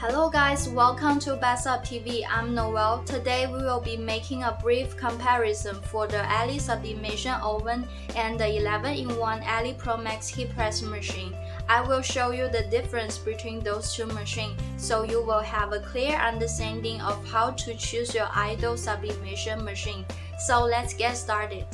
Hello guys, welcome to BestSub TV. I'm Noel. Today we will be making a brief comparison for the Ali Sublimation oven and the 11-in-1 Ali Pro Max heat press machine. I will show you the difference between those two machines so you will have a clear understanding of how to choose your ideal sublimation machine. So let's get started.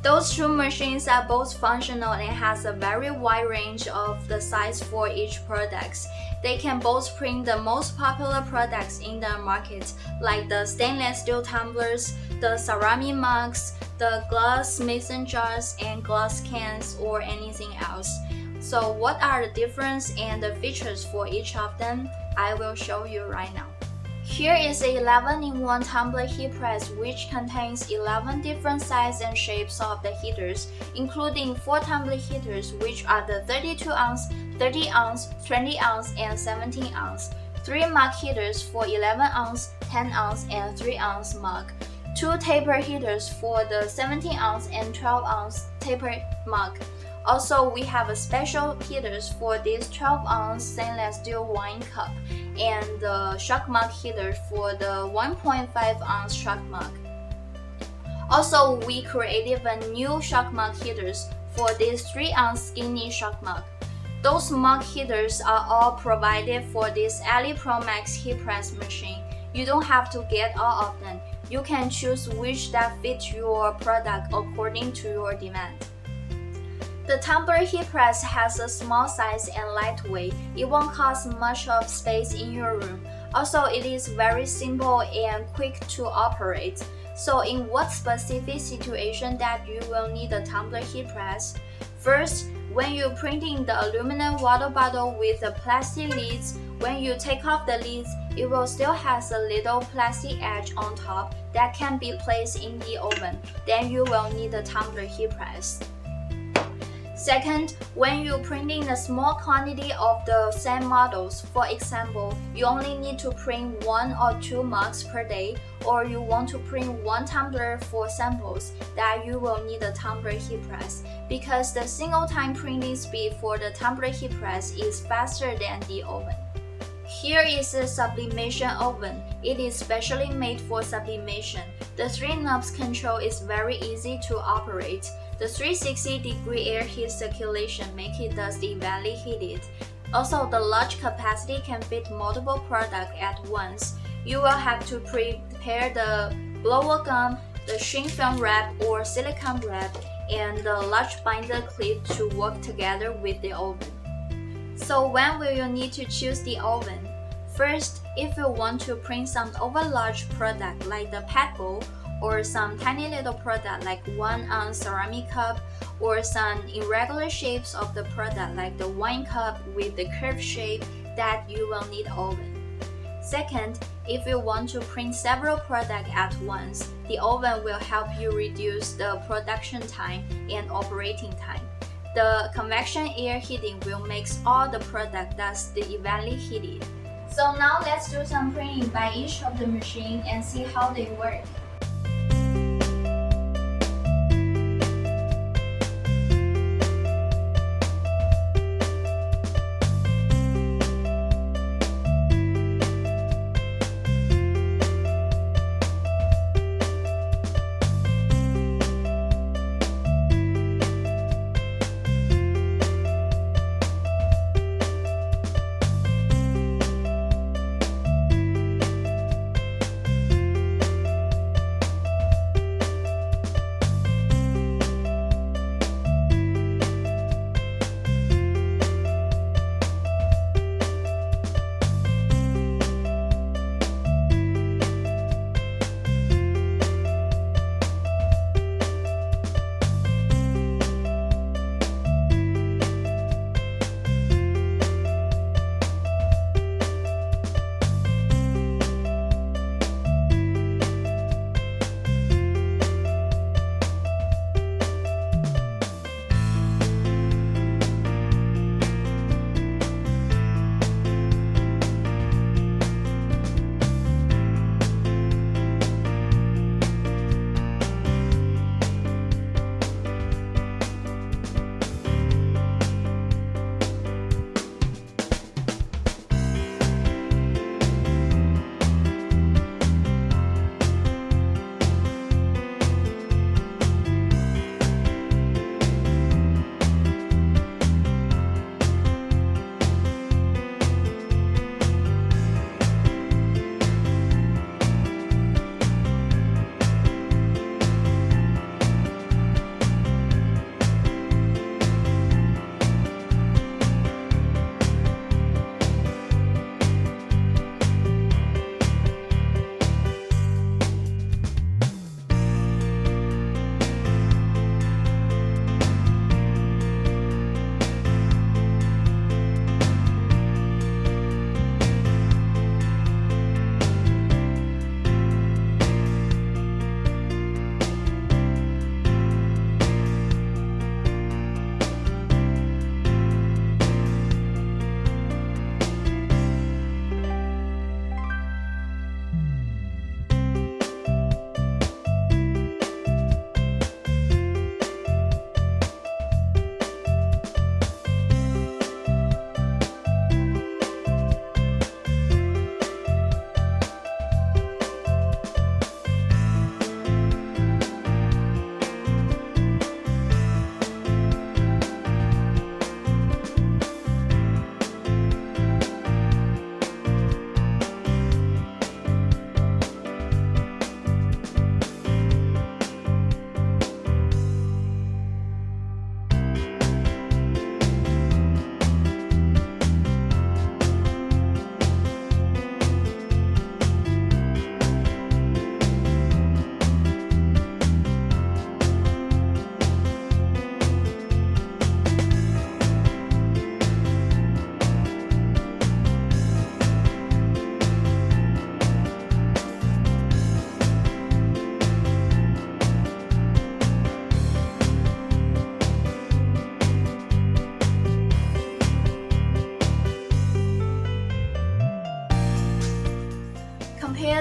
Those two machines are both functional and has a very wide range of the size for each products. They can both print the most popular products in the market, like the stainless steel tumblers, the ceramic mugs, the glass mason jars, and glass cans, or anything else. So what are the difference and the features for each of them? I will show you right now. Here is a 11-in-1 tumbler heat press which contains 11 different sizes and shapes of the heaters, including 4 tumbler heaters which are the 32 ounce, 30 ounce, 20 ounce, and 17 ounce, 3 mug heaters for 11 ounce, 10 ounce, and 3 ounce mug, 2 tapered heaters for the 17 ounce and 12 ounce tapered mug. Also, we have a special heaters for this 12-ounce stainless steel wine cup and the shark mug heater for the 1.5-ounce shark mug. Also, we created a new shark mug heaters for this 3-ounce skinny shark mug. Those mug heaters are all provided for this Ali Pro Max heat press machine. You don't have to get all of them. You can choose which that fits your product according to your demand. The tumbler heat press has a small size and lightweight. It won't cost much of space in your room. Also, it is very simple and quick to operate. So in what specific situation that you will need a tumbler heat press? First, when you're printing the aluminum water bottle with the plastic lids, when you take off the lids, it will still has a little plastic edge on top that can be placed in the oven. Then you will need a tumbler heat press. Second, when you're printing a small quantity of the same models, for example, you only need to print 1 or 2 mugs per day, or you want to print 1 tumbler for samples, that you will need a tumbler heat press, because the single-time printing speed for the tumbler heat press is faster than the oven. Here is a sublimation oven. It is specially made for sublimation. The 3 knobs control is very easy to operate. The 360-degree air heat circulation make it thus evenly heated. Also, the large capacity can fit multiple products at once. You will have to prepare the blower gum, the shrink film wrap or silicone wrap, and the large binder clip to work together with the oven. So when will you need to choose the oven? First, if you want to print some over-large product like the pet bowl, or some tiny little product like 1-ounce ceramic cup, or some irregular shapes of the product like the wine cup with the curved shape, that you will need oven. Second, if you want to print several products at once, the oven will help you reduce the production time and operating time. The convection air heating will make all the product thus evenly heated. So now let's do some printing by each of the machine and see how they work.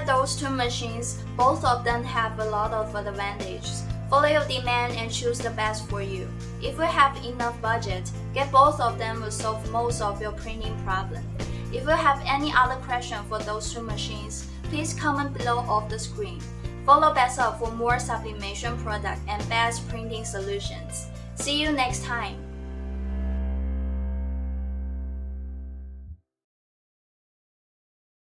those two machines, both of them have a lot of advantages. Follow your demand and choose the best for you. If you have enough budget, get both of them will solve most of your printing problem. If you have any other question for those two machines, please comment below off the screen. Follow BestSub for more sublimation product and best printing solutions. See you next time.